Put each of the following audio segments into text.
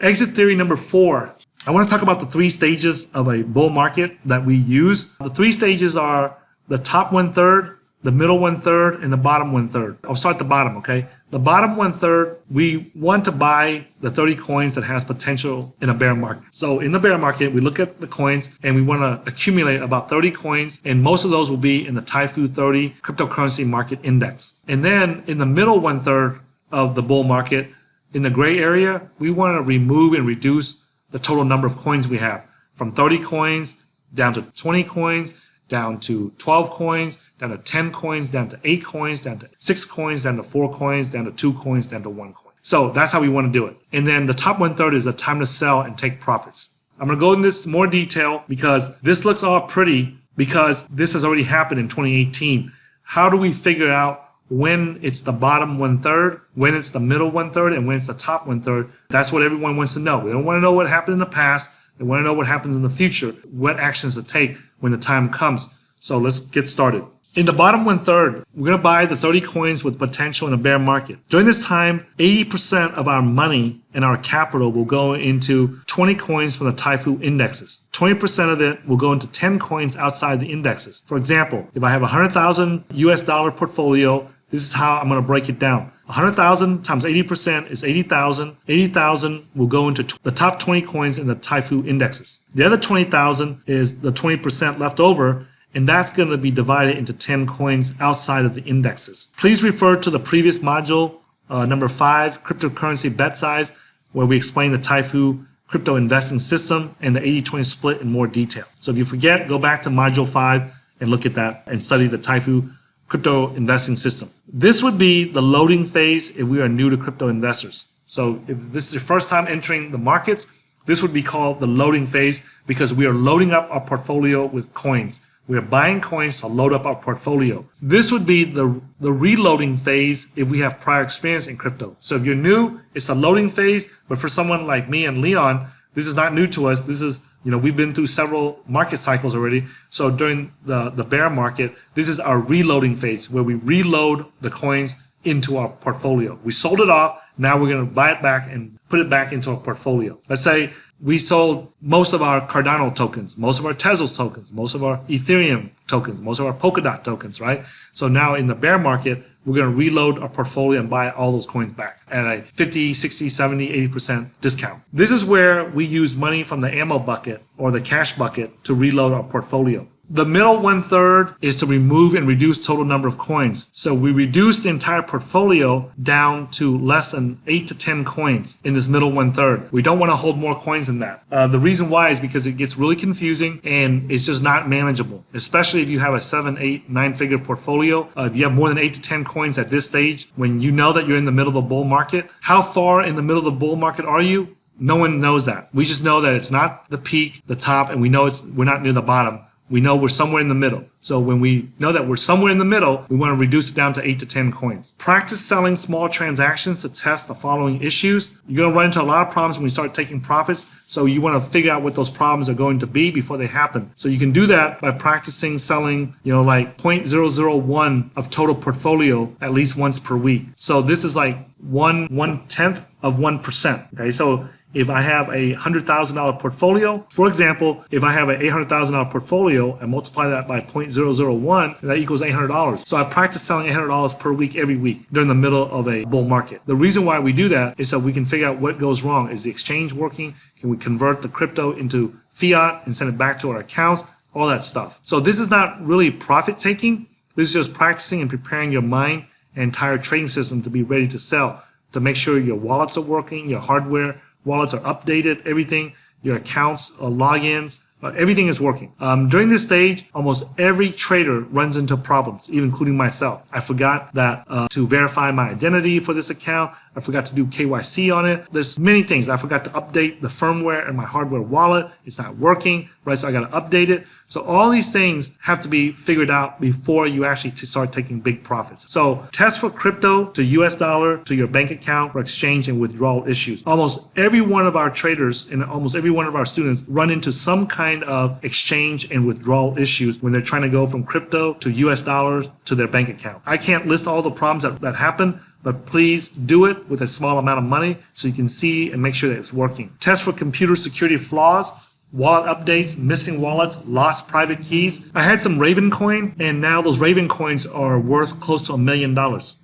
Exit theory number 4. I want to talk about the 3 stages of a bull market that we use. The 3 stages are the top 1/3, the middle 1/3, and the bottom 1/3. I'll start at the bottom, okay? The bottom 1/3, we want to buy the 30 coins that has potential in a bear market. So in the bear market, we look at the coins and we want to accumulate about 30 coins, and most of those will be in the Taifu 30 cryptocurrency market index. And then in the middle 1/3 of the bull market, in the gray area, we want to remove and reduce the total number of coins we have from 30 coins down to 20 coins, down to 12 coins, down to 10 coins, down to 8 coins, down to 6 coins, down to 4 coins, down to 2 coins, down to 1 coin. So that's how we want to do it. And then the top 1/3 is the time to sell and take profits. I'm going to go into this in more detail because this looks all pretty because this has already happened in 2018. How do we figure out when it's the bottom 1/3, when it's the middle 1/3, and when it's the top 1/3? That's what everyone wants to know. They don't want to know what happened in the past. They want to know what happens in the future, what actions to take when the time comes. So let's get started. In the bottom 1/3, we're going to buy the 30 coins with potential in a bear market. During this time, 80% of our money and our capital will go into 20 coins from the Taifu indexes. 20% of it will go into 10 coins outside the indexes. For example, if I have a $100,000 US dollar portfolio, this is how I'm going to break it down. 100,000 times 80% is 80,000. 80,000 will go into the top 20 coins in the Taifu indexes. The other 20,000 is the 20% left over, and that's going to be divided into 10 coins outside of the indexes. Please refer to the previous module, number 5, cryptocurrency bet size, where we explain the Taifu crypto investing system and the 80-20 split in more detail. So if you forget, go back to module 5 and look at that and study the Taifu crypto investing system. This would be the loading phase if we are new to crypto investors. So if this is your first time entering the markets, this would be called the loading phase because we are loading up our portfolio with coins. We are buying coins to load up our portfolio. This would be the reloading phase if we have prior experience in crypto. So if you're new, it's a loading phase. But for someone like me and Leon, this is not new to us. This is, we've been through several market cycles already. So during the bear market, this is our reloading phase where we reload the coins into our portfolio. We sold it off. Now we're going to buy it back and put it back into our portfolio. Let's say we sold most of our Cardano tokens, most of our Tezos tokens, most of our Ethereum tokens, most of our Polkadot tokens, right? So now in the bear market, we're going to reload our portfolio and buy all those coins back at a 50, 60, 70, 80% discount. This is where we use money from the ammo bucket or the cash bucket to reload our portfolio. The middle 1/3 is to remove and reduce total number of coins. So we reduce the entire portfolio down to less than 8 to 10 coins in this middle 1/3. We don't want to hold more coins than that. The reason why is because it gets really confusing and it's just not manageable, especially if you have a 7, 8, 9-figure portfolio. If you have more than 8 to 10 coins at this stage, when you know that you're in the middle of a bull market, how far in the middle of the bull market are you? No one knows that. We just know that it's not the peak, the top, and we know we're not near the bottom. We know we're somewhere in the middle. So when we know that we're somewhere in the middle, we want to reduce it down to 8 to 10 coins. Practice selling small transactions to test the following issues. You're going to run into a lot of problems when you start taking profits. So you want to figure out what those problems are going to be before they happen. So you can do that by practicing selling, like 0.001 of total portfolio at least once per week. So this is like 1/10 of 1%. Okay, so if I have a $100,000 portfolio, for example, if I have an $800,000 portfolio and multiply that by 0.001, that equals $800. So I practice selling $800 per week every week during the middle of a bull market. The reason why we do that is so we can figure out what goes wrong. Is the exchange working? Can we convert the crypto into fiat and send it back to our accounts? All that stuff. So this is not really profit taking. This is just practicing and preparing your mind and entire trading system to be ready to sell, to make sure your wallets are working, your hardware wallets are updated, everything, your accounts, logins, everything is working. During this stage, almost every trader runs into problems, even including myself. I forgot that to verify my identity for this account. I forgot to do KYC on it. There's many things. I forgot to update the firmware in my hardware wallet. It's not working, right? So I got to update it. So all these things have to be figured out before you actually start taking big profits. So test for crypto to US dollar to your bank account for exchange and withdrawal issues. Almost every one of our traders and almost every one of our students run into some kind of exchange and withdrawal issues when they're trying to go from crypto to US dollars to their bank account. I can't list all the problems that happen, but please do it with a small amount of money so you can see and make sure that it's working. Test for computer security flaws, wallet updates, missing wallets, lost private keys. I had some Raven coin, and now those Raven coins are worth close to $1 million.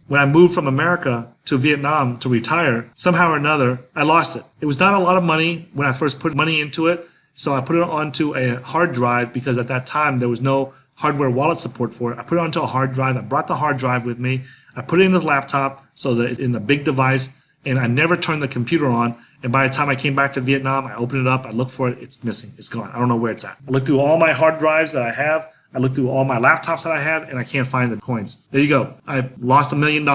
When I moved from America to Vietnam to retire, somehow or another, I lost it. It was not a lot of money when I first put money into it, so I put it onto a hard drive because at that time there was no hardware wallet support for it. I put it onto a hard drive. I brought the hard drive with me. I put it in the laptop, so that it's in the big device, and I never turned the computer on. And by the time I came back to Vietnam, I opened it up, I looked for it, it's missing, it's gone. I don't know where it's at. I looked through all my hard drives that I have, I looked through all my laptops that I have, and I can't find the coins. There you go. I lost $1 million.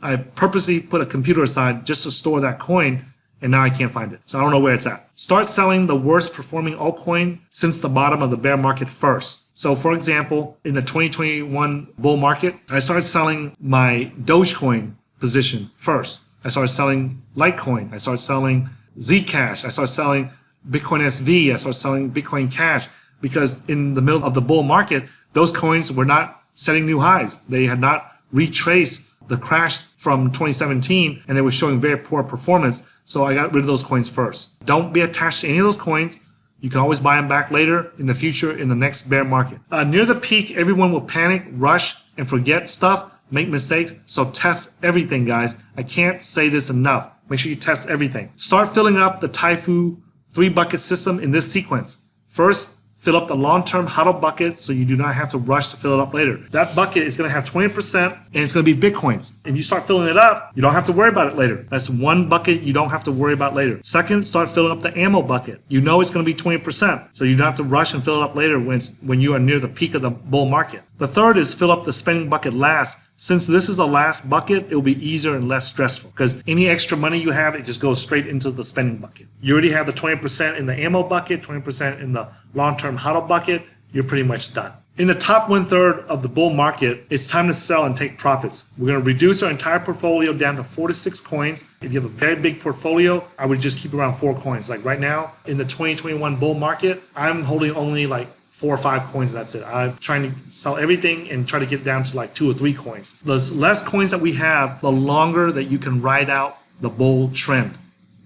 I purposely put a computer aside just to store that coin, and now I can't find it. So I don't know where it's at. Start selling the worst performing altcoin since the bottom of the bear market first. So for example, in the 2021 bull market, I started selling my Dogecoin position first. I started selling Litecoin. I started selling Zcash. I started selling Bitcoin SV. I started selling Bitcoin Cash because in the middle of the bull market, those coins were not setting new highs. They had not retraced the crash from 2017, and they were showing very poor performance. So I got rid of those coins first. Don't be attached to any of those coins. You can always buy them back later in the future in the next bear market. Near the peak, everyone will panic, rush, and forget stuff, make mistakes. So test everything, guys. I can't say this enough. Make sure you test everything. Start filling up the Taifu 3-bucket system in this sequence. First, fill up the long-term HODL bucket so you do not have to rush to fill it up later. That bucket is going to have 20% and it's going to be Bitcoins. And you start filling it up, you don't have to worry about it later. That's one bucket you don't have to worry about later. Second, start filling up the ammo bucket. You know it's going to be 20%, so you don't have to rush and fill it up later when you are near the peak of the bull market. The third is fill up the spending bucket last. Since this is the last bucket, it will be easier and less stressful because any extra money you have, it just goes straight into the spending bucket. You already have the 20% in the ammo bucket, 20% in the long-term HODL bucket. You're pretty much done. In the top 1/3 of the bull market, it's time to sell and take profits. We're going to reduce our entire portfolio down to 4 to 6 coins. If you have a very big portfolio, I would just keep around 4 coins. Like right now, in the 2021 bull market, I'm holding only like 4 or 5 coins, that's it. I'm trying to sell everything and try to get down to like 2 or 3 coins. The less coins that we have, the longer that you can ride out the bull trend.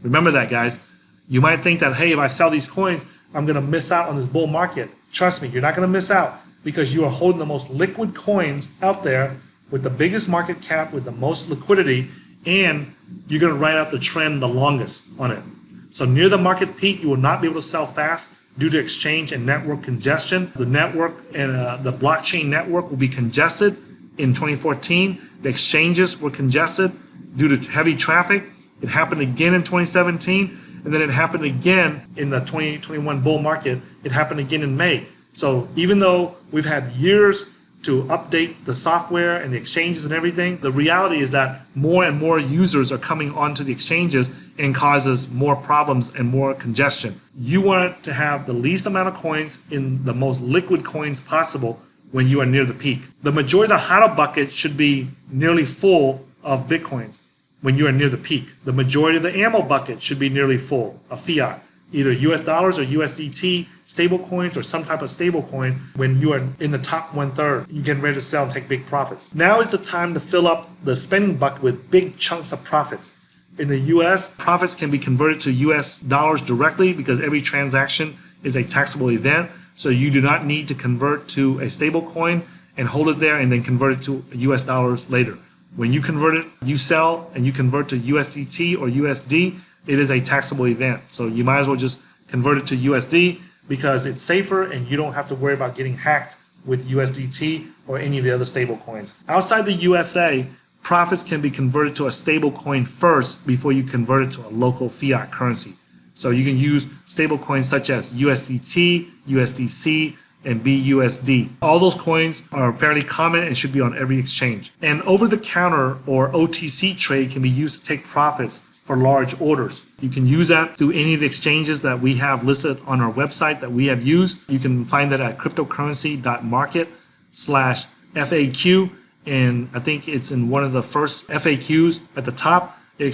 Remember that, guys. You might think that, hey, if I sell these coins, I'm going to miss out on this bull market. Trust me, you're not going to miss out because you are holding the most liquid coins out there with the biggest market cap, with the most liquidity, and you're going to ride out the trend the longest on it. So near the market peak, you will not be able to sell fast due to exchange and network congestion. The network and the blockchain network will be congested in 2014. The exchanges were congested due to heavy traffic. It happened again in 2017, and then it happened again in the 2021 bull market. It happened again in May. So even though we've had years to update the software and the exchanges and everything, the reality is that more and more users are coming onto the exchanges and causes more problems and more congestion. You want to have the least amount of coins in the most liquid coins possible when you are near the peak. The majority of the HODL bucket should be nearly full of Bitcoins when you are near the peak. The majority of the ammo bucket should be nearly full of fiat, either US dollars or USDT, stable coins, or some type of stable coin when you are in the top 1/3. You're getting ready to sell and take big profits. Now is the time to fill up the spending bucket with big chunks of profits. In the US, profits can be converted to US dollars directly because every transaction is a taxable event. So you do not need to convert to a stable coin and hold it there and then convert it to US dollars later. When you convert it, you sell and you convert to USDT or USD, it is a taxable event. So you might as well just convert it to USD because it's safer and you don't have to worry about getting hacked with USDT or any of the other stable coins. Outside the USA, profits can be converted to a stable coin first before you convert it to a local fiat currency. So you can use stable coins such as USDT, USDC, and BUSD. All those coins are fairly common and should be on every exchange. And over-the-counter or OTC trade can be used to take profits for large orders. You can use that through any of the exchanges that we have listed on our website that we have used. You can find that at cryptocurrency.market/FAQ. And I think it's in one of the first FAQs at the top. It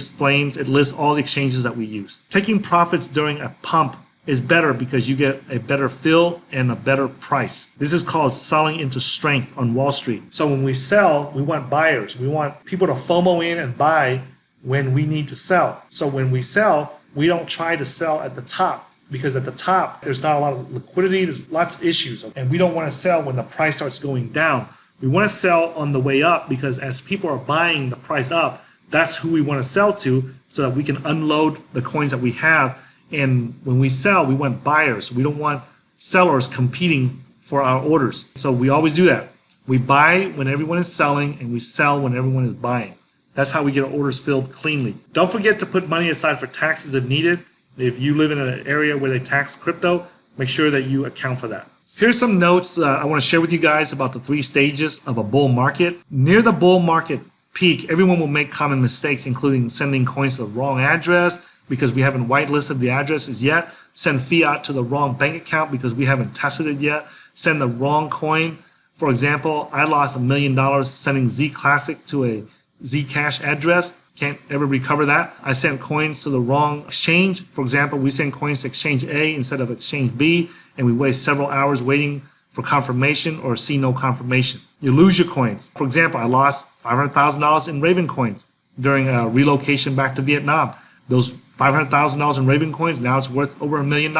lists all the exchanges that we use. Taking profits during a pump is better because you get a better fill and a better price. This is called selling into strength on Wall Street. So when we sell, we want buyers. We want people to FOMO in and buy when we need to sell. So when we sell, we don't try to sell at the top, because at the top, there's not a lot of liquidity. There's lots of issues. And we don't want to sell when the price starts going down. We want to sell on the way up, because as people are buying the price up, that's who we want to sell to, so that we can unload the coins that we have. And when we sell, we want buyers. We don't want sellers competing for our orders. So we always do that. We buy when everyone is selling, and we sell when everyone is buying. That's how we get our orders filled cleanly. Don't forget to put money aside for taxes if needed. If you live in an area where they tax crypto, make sure that you account for that. Here's some notes I want to share with you guys about the 3 stages of a bull market. Near the bull market peak, everyone will make common mistakes, including sending coins to the wrong address because we haven't whitelisted the addresses yet. Send fiat to the wrong bank account because we haven't tested it yet. Send the wrong coin. For example, I lost $1 million sending Z Classic to a Zcash address. Can't ever recover that. I sent coins to the wrong exchange. For example, we send coins to exchange A instead of exchange B, and we waste several hours waiting for confirmation or see no confirmation. You lose your coins. For example, I lost $500,000 in Raven coins during a relocation back to Vietnam. Those $500,000 in Raven coins, now it's worth over $1 million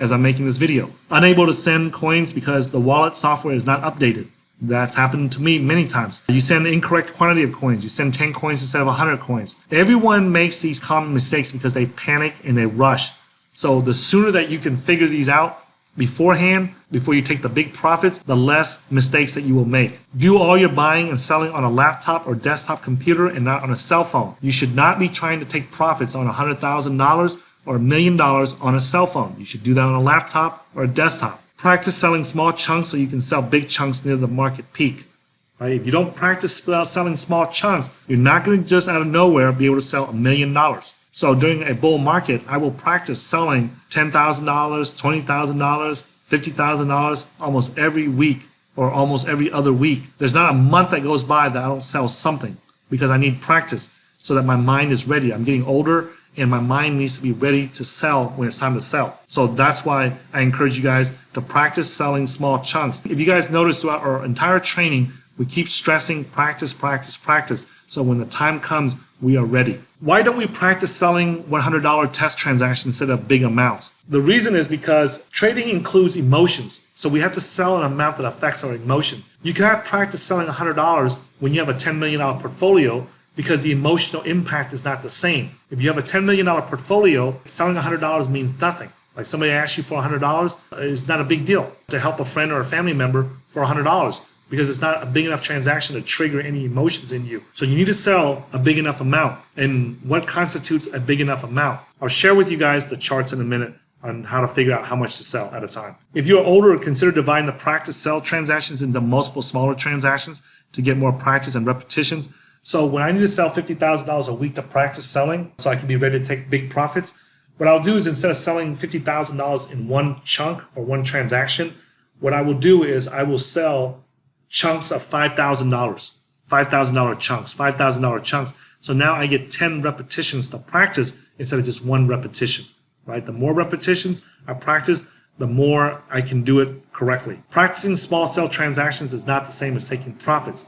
as I'm making this video. Unable to send coins because the wallet software is not updated. That's happened to me many times. You send the incorrect quantity of coins. You send 10 coins instead of 100 coins. Everyone makes these common mistakes because they panic and they rush. So the sooner that you can figure these out beforehand, before you take the big profits, the less mistakes that you will make. Do all your buying and selling on a laptop or desktop computer and not on a cell phone. You should not be trying to take profits on $100,000 or $1 million on a cell phone. You should do that on a laptop or a desktop. Practice selling small chunks so you can sell big chunks near the market peak. Right? If you don't practice selling small chunks, you're not going to just out of nowhere be able to sell $1 million. So during a bull market, I will practice selling $10,000, $20,000, $50,000 almost every week or almost every other week. There's not a month that goes by that I don't sell something, because I need practice so that my mind is ready. I'm getting older, and my mind needs to be ready to sell when it's time to sell. So that's why I encourage you guys to practice selling small chunks. If you guys notice throughout our entire training, we keep stressing practice, practice, practice. So when the time comes, we are ready. Why don't we practice selling $100 test transactions instead of big amounts? The reason is because trading includes emotions. So we have to sell an amount that affects our emotions. You cannot practice selling $100 when you have a $10 million portfolio, because the emotional impact is not the same. If you have a $10 million portfolio, selling $100 means nothing. Like somebody asks you for $100, it's not a big deal to help a friend or a family member for $100, because it's not a big enough transaction to trigger any emotions in you. So you need to sell a big enough amount. And what constitutes a big enough amount? I'll share with you guys the charts in a minute on how to figure out how much to sell at a time. If you're older, consider dividing the practice sell transactions into multiple smaller transactions to get more practice and repetitions. So when I need to sell $50,000 a week to practice selling so I can be ready to take big profits, what I'll do is, instead of selling $50,000 in one chunk or one transaction, what I will do is I will sell chunks of $5,000, $5,000 chunks, $5,000 chunks. So now I get 10 repetitions to practice instead of just one repetition, right? The more repetitions I practice, the more I can do it correctly. Practicing small sell transactions is not the same as taking profits.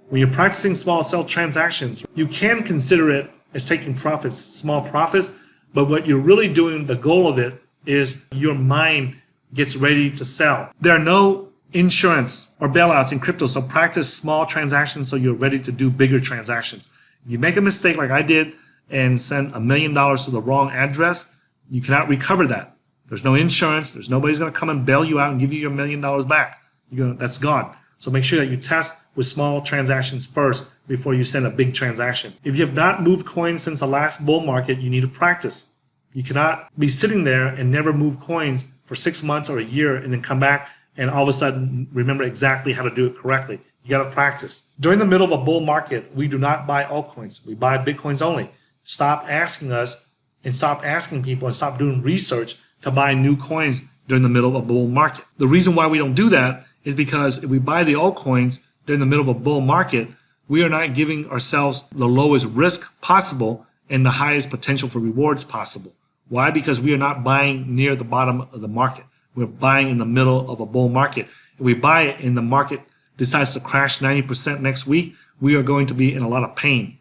When you're practicing small sell transactions, you can consider it as taking profits, small profits, but what you're really doing, the goal of it, is your mind gets ready to sell. There are no insurance or bailouts in crypto, so practice small transactions so you're ready to do bigger transactions. If you make a mistake like I did and send $1 million to the wrong address, you cannot recover that. There's no insurance. There's nobody's going to come and bail you out and give you your $1 million back. That's gone. So make sure that you test with small transactions first before you send a big transaction. If you have not moved coins since the last bull market, you need to practice. You cannot be sitting there and never move coins for 6 months or a year and then come back and all of a sudden remember exactly how to do it correctly. You got to practice. During the middle of a bull market, we do not buy altcoins. We buy Bitcoins only. Stop asking us and stop asking people and stop doing research to buy new coins during the middle of a bull market. The reason why we don't do that is because if we buy the altcoins during the middle of a bull market, we are not giving ourselves the lowest risk possible and the highest potential for rewards possible. Why? Because we are not buying near the bottom of the market. We're buying in the middle of a bull market. If we buy it and the market decides to crash 90% next week, we are going to be in a lot of pain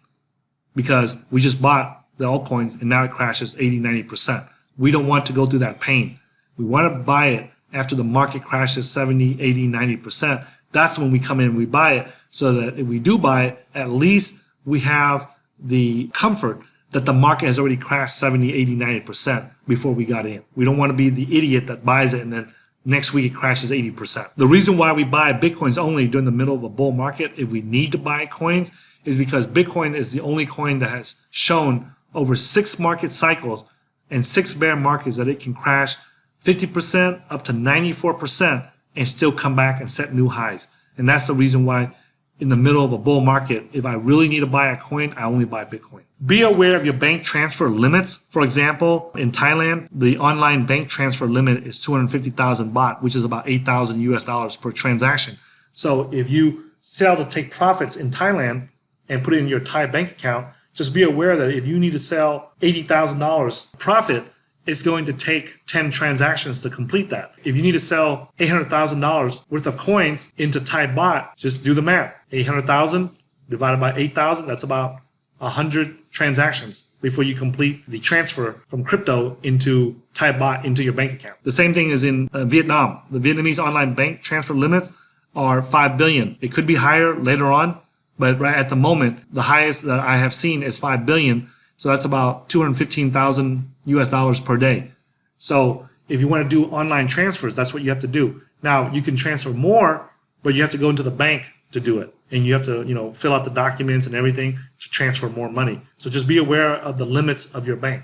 because we just bought the altcoins and now it crashes 80, 90%. We don't want to go through that pain. We want to buy it after the market crashes 70, 80, 90%. That's when we come in and we buy it, so that if we do buy it, at least we have the comfort that the market has already crashed 70, 80, 90% before we got in. We don't want to be the idiot that buys it and then next week it crashes 80%. The reason why we buy Bitcoins only during the middle of a bull market, if we need to buy coins, is because Bitcoin is the only coin that has shown over 6 market cycles and 6 bear markets that it can crash 50% up to 94% and still come back and set new highs. And that's the reason why in the middle of a bull market, if I really need to buy a coin, I only buy Bitcoin. Be aware of your bank transfer limits. For example, in Thailand, the online bank transfer limit is 250,000 baht, which is about 8,000 US dollars per transaction. So if you sell to take profits in Thailand and put it in your Thai bank account, just be aware that if you need to sell $80,000 profit, it's going to take 10 transactions to complete that. If you need to sell $800,000 worth of coins into Thai baht, just do the math. 800,000 divided by 8,000, that's about 100 transactions before you complete the transfer from crypto into Thai baht into your bank account. The same thing is in Vietnam. The Vietnamese online bank transfer limits are 5 billion. It could be higher later on, but right at the moment, the highest that I have seen is 5 billion. So that's about 215,000 US dollars per day. So if you want to do online transfers, that's what you have to do. Now you can transfer more, but you have to go into the bank to do it. And you have to, fill out the documents and everything to transfer more money. So just be aware of the limits of your bank.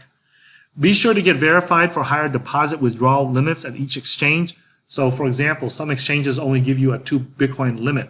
Be sure to get verified for higher deposit withdrawal limits at each exchange. So for example, some exchanges only give you a 2 Bitcoin limit,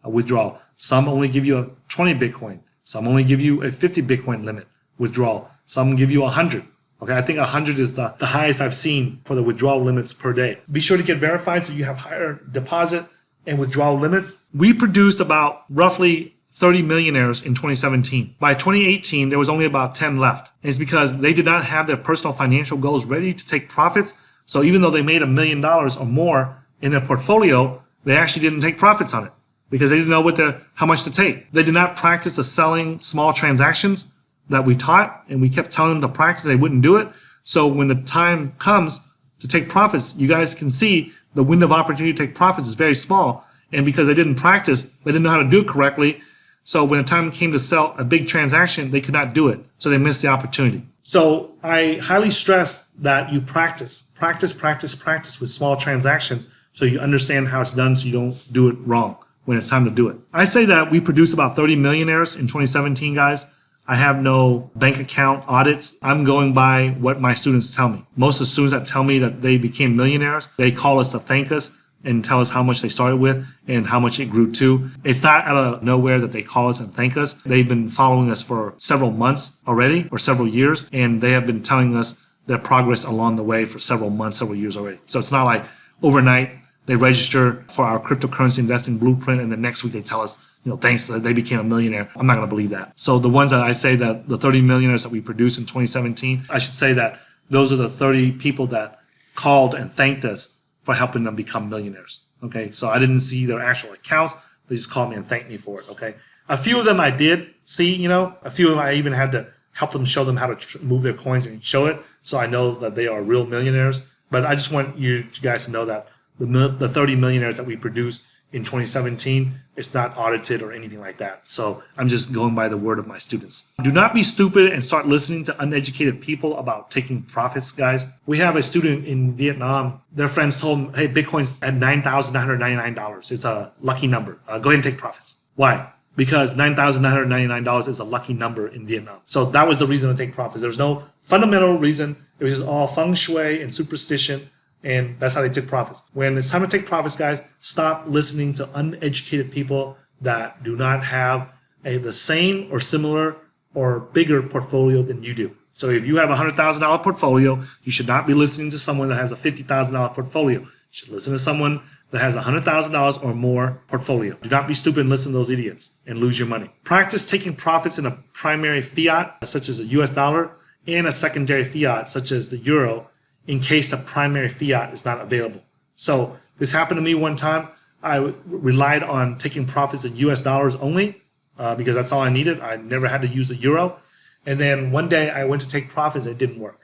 a withdrawal. Some only give you a 20 Bitcoin. Some only give you a 50 Bitcoin limit withdrawal. Some give you 100. Okay, I think 100 is the highest I've seen for the withdrawal limits per day. Be sure to get verified so you have higher deposit and withdrawal limits. We produced about roughly 30 millionaires in 2017. By 2018, there was only about 10 left. And it's because they did not have their personal financial goals ready to take profits. So even though they made $1 million or more in their portfolio, they actually didn't take profits on it because they didn't know how much to take. They did not practice the selling small transactions that we taught, and we kept telling them to practice. They wouldn't do it. So when the time comes to take profits, you guys can see the window of opportunity to take profits is very small. And because they didn't practice, they didn't know how to do it correctly. So when the time came to sell a big transaction, they could not do it. So they missed the opportunity. So I highly stress that you practice with small transactions so you understand how it's done so you don't do it wrong when it's time to do it. I say that we produced about 30 millionaires in 2017, guys. I have no bank account audits. I'm going by what my students tell me. Most of the students that tell me that they became millionaires, they call us to thank us and tell us how much they started with and how much it grew to. It's not out of nowhere that they call us and thank us. They've been following us for several months already or several years, and they have been telling us their progress along the way for several months, several years already. So it's not like overnight they register for our cryptocurrency investing blueprint and the next week they tell us, thanks that they became a millionaire. I'm not going to believe that. So the ones that I say that the 30 millionaires that we produced in 2017, I should say that those are the 30 people that called and thanked us for helping them become millionaires. Okay. So I didn't see their actual accounts. They just called me and thanked me for it. Okay. A few of them I did see, a few of them I even had to help them, show them how to move their coins and show it. So I know that they are real millionaires. But I just want you guys to know that the 30 millionaires that we produced in 2017, it's not audited or anything like that. So I'm just going by the word of my students. Do not be stupid and start listening to uneducated people about taking profits, guys. We have a student in Vietnam. Their friends told him, hey, Bitcoin's at $9,999. It's a lucky number. Go ahead and take profits. Why? Because $9,999 is a lucky number in Vietnam. So that was the reason to take profits. There's no fundamental reason. It was just all feng shui and superstition. And that's how they took profits. When it's time to take profits, guys, stop listening to uneducated people that do not have the same or similar or bigger portfolio than you do. So if you have a $100,000 portfolio, you should not be listening to someone that has a $50,000 portfolio. You should listen to someone that has $100,000 or more portfolio. Do not be stupid and listen to those idiots and lose your money. Practice taking profits in a primary fiat, such as the US dollar, and a secondary fiat such as the euro in case the primary fiat is not available. So this happened to me one time. I relied on taking profits in US dollars only because that's all I needed. I never had to use the euro. And then one day I went to take profits and it didn't work.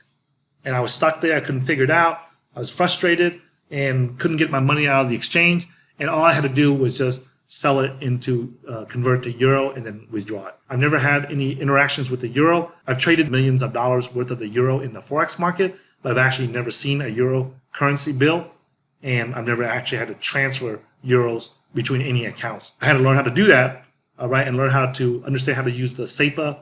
And I was stuck there. I couldn't figure it out. I was frustrated and couldn't get my money out of the exchange. And all I had to do was just sell it into, convert to euro and then withdraw it. I've never had any interactions with the euro. I've traded millions of dollars worth of the euro in the Forex market, but I've actually never seen a euro currency bill. And I've never actually had to transfer euros between any accounts. I had to learn how to do that, right, and learn how to understand how to use the SEPA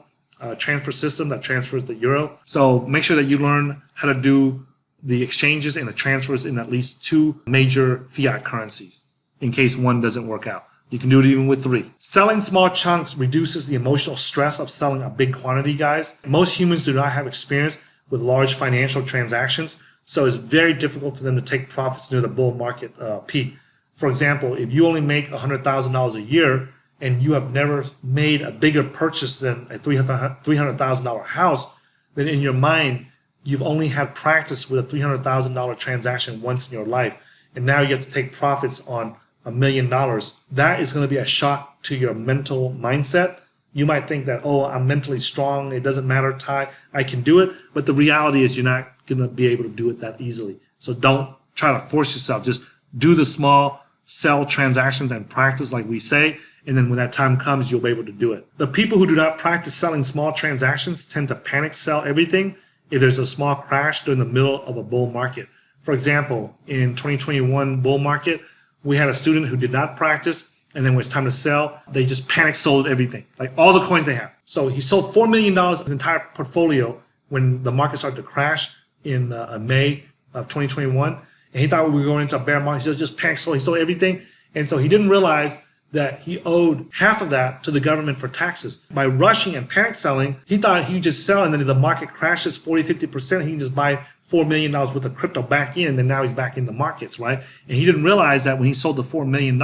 transfer system that transfers the euro. So make sure that you learn how to do the exchanges and the transfers in at least 2 major fiat currencies in case one doesn't work out. You can do it even with 3. Selling small chunks reduces the emotional stress of selling a big quantity, guys. Most humans do not have experience with large financial transactions, so it's very difficult for them to take profits near the bull market peak. For example, if you only make $100,000 a year and you have never made a bigger purchase than a $300,000 house, then in your mind, you've only had practice with a $300,000 transaction once in your life. And now you have to take profits on $1 million. That is going to be a shock to your mental mindset. You might think that, oh, I'm mentally strong. It doesn't matter, Ty. I can do it. But the reality is you're not going to be able to do it that easily. So don't try to force yourself. Just do the small sell transactions and practice like we say. And then when that time comes, you'll be able to do it. The people who do not practice selling small transactions tend to panic sell everything if there's a small crash during the middle of a bull market. For example, in 2021 bull market, we had a student who did not practice, and then when it's time to sell, they just panic sold everything, like all the coins they have. So he sold $4 million of his entire portfolio when the market started to crash in May of 2021. And he thought we were going into a bear market. So just panic sold. He sold everything. And so he didn't realize that he owed half of that to the government for taxes. By rushing and panic selling, he thought he'd just sell, and then if the market crashes 40-50%, he can just buy $4 million worth of crypto back in, and now he's back in the markets, right? And he didn't realize that when he sold the $4 million,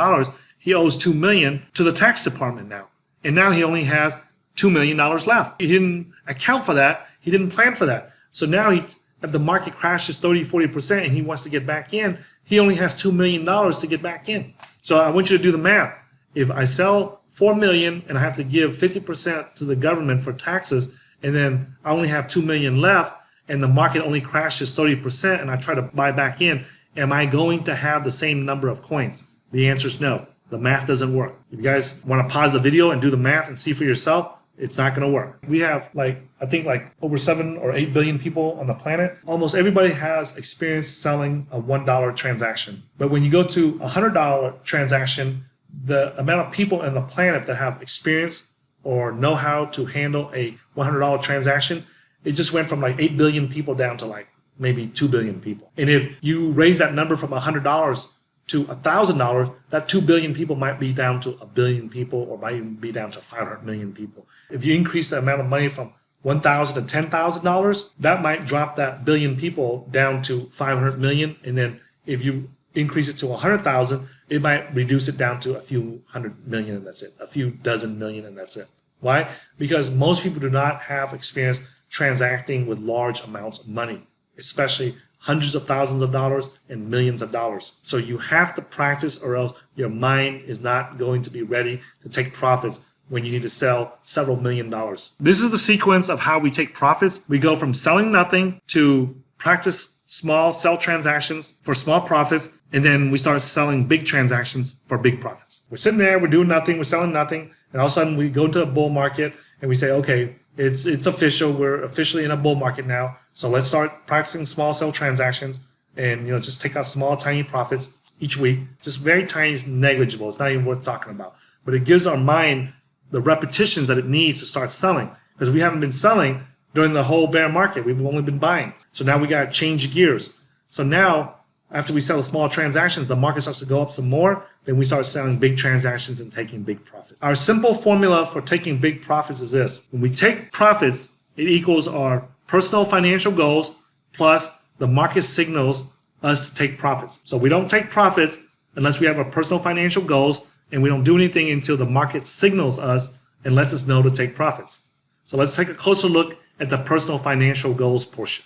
he owes $2 million to the tax department now. And now he only has $2 million left. He didn't account for that. He didn't plan for that. So now if the market crashes 30-40% and he wants to get back in, he only has $2 million to get back in. So I want you to do the math. If I sell $4 million and I have to give 50% to the government for taxes, and then I only have $2 million left, and the market only crashes 30%, and I try to buy back in, am I going to have the same number of coins? The answer is no. The math doesn't work. If you guys want to pause the video and do the math and see for yourself, it's not going to work. We have I think over 7 or 8 billion people on the planet. Almost everybody has experience selling a $1 transaction. But when you go to a $100 transaction, the amount of people on the planet that have experience or know how to handle a $100 transaction, it just went from 8 billion people down to maybe 2 billion people. And if you raise that number from $100 to $1,000, that 2 billion people might be down to 1 billion people, or might even be down to 500 million people. If you increase the amount of money from $1,000 to $10,000, that might drop that billion people down to 500 million. And then if you increase it to 100,000, it might reduce it down to a few hundred million, and that's it. A few dozen million, and that's it. Why? Because most people do not have experience transacting with large amounts of money, especially hundreds of thousands of dollars and millions of dollars. So you have to practice, or else your mind is not going to be ready to take profits when you need to sell several $1 million. This is the sequence of how we take profits. We go from selling nothing to practice small sell transactions for small profits, and then we start selling big transactions for big profits. We're sitting there, we're doing nothing, we're selling nothing, and all of a sudden we go into a bull market and we say, okay, it's official, we're officially in a bull market now, so let's start practicing small sell transactions and just take out small, tiny profits each week. Just very tiny, negligible. It's not even worth talking about. But it gives our mind the repetitions that it needs to start selling, because we haven't been selling during the whole bear market. We've only been buying. So now we got to change gears. So now, after we sell the small transactions, the market starts to go up some more. Then we start selling big transactions and taking big profits. Our simple formula for taking big profits is this. When we take profits, it equals our personal financial goals plus the market signals us to take profits. So we don't take profits unless we have our personal financial goals, and we don't do anything until the market signals us and lets us know to take profits. So let's take a closer look at the personal financial goals portion.